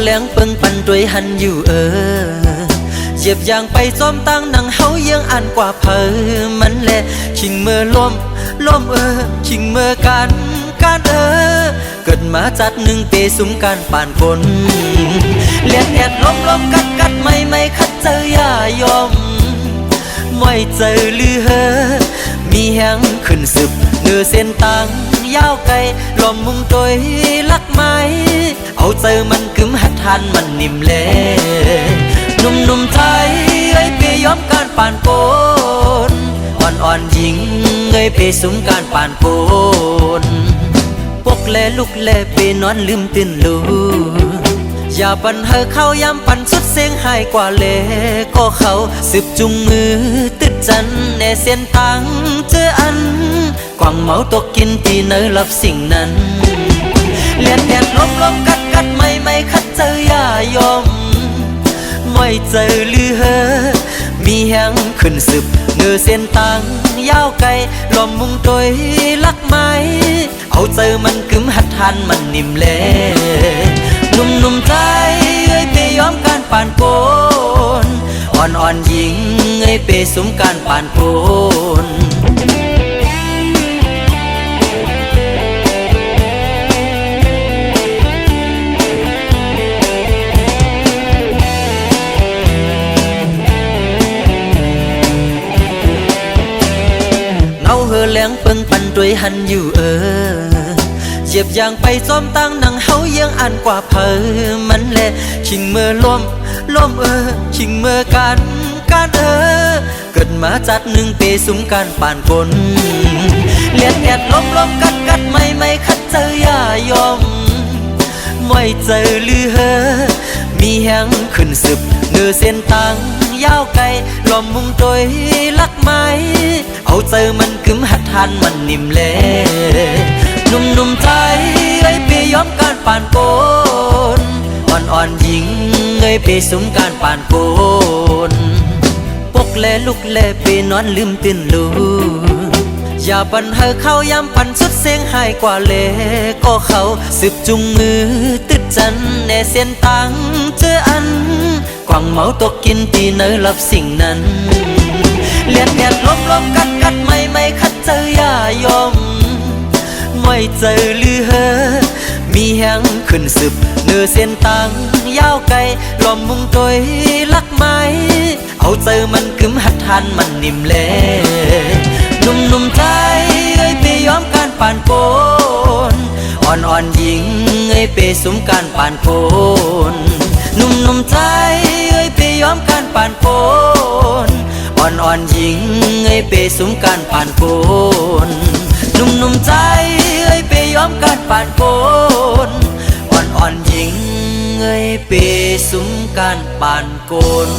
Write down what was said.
แหลงเปิงปันด้วยหันอยู่เหยียบยางไปซ้อมตั้งนังเฮายังอ่านกว่าเพอมันแหละชิงเมื่อล้มชิงเมื่อการเกิดมาจัดหนึ่งปีสุมการป่านคนเลียนแอดล้มกัดไม่คัดเจอย่ายอมไม่เจอลือมีแหงขึ้นสืบเนื้อเส้นตังยาวไกลลมมุงตัวลักไม้เอาเจอมันกึมหัดทันมันนิ่มเล่หนุ่มไทยเอ้ยไปยอมการป่านโกนอ่อนหญิงเอ้ยไปสุมการป่านโกนพวกแลลูกแลไปนอนลืมตื่นลูอย่าปันเฮอเข้ายำปันสุดเสียงหายกว่าเลก็เขาสืบจุงมือตึดจันแน่เส้นตังเจออันกวางเมาตกกินตีเนอรับสิ่งนั้นเลียนแอดล้มกัดไม่คัดเจอย่ายอมไม่เจอลือมีแหงขึ้นสืบเนื้อเส้นตังยาวไกลลมมุงตัวลักไม้เอาเจอมันกึมหัดทันมันนิ่มเล่หนุ่มไทยเอ้ยไปยอมการป่านโกนอ่อนหญิงเอ้ยไปสุมการป่านโกนแหลงเปิงปันด้วยหันอยู่เหยียบยางไปซ้อมตั้งนังเฮายังอ่านกว่าเพอมันแหละชิงเมื่อล้มชิงเมื่อการเกิดมาจัดหนึ่งปีสุมการป่านคนเลียนแอดล้มกัดไม่คัดเจอย่ายอมไม่เจอลือมีแหงขึ้นสืบเนื้อเส้นตังยาวไกลลมมุงตัวลักไม้เอาเจอมันกึมหัดทันมันนิ่มเล่หนุ่มไทยเอ้ยไปยอมการป่านโกนอ่อนหญิงเอ้ยไปสุมการป่านโกนพวกแลลูกแลไปนอนลืมตื่นลูอย่าปันเฮอเข้ายำปันสุดเสียงหายกว่าเลก็เขาสืบจุงมือตึดจันแน่เส้นตังเจออันกวางเมาตกกินตีเนอรับสิ่งนั้นเลียนแอดล้มกัดไม่คัดเจอย่ายอมไม่เจอลือมีแหงขึ้นสืบเนื้อเส้นตังยาวไกลลมมุงตัวลักไม้เอาเจอมันกึมหัดทันมันนิ่มเล่หนุ่มไทยเอ้ยไปยอมการป่านโกนอ่อนหญิงเอ้ยไปสุมการป่านโกนหนุ่มไทยเอ้ยไปยอมการป่านโกนอ่อนหญิงเอ้ยไปสุมการป่านโกนหนุ่มไทยเอ้ยไปยอมการป่านโกนอ่อนหญิงเอ้ยไปสุมการป่านโกน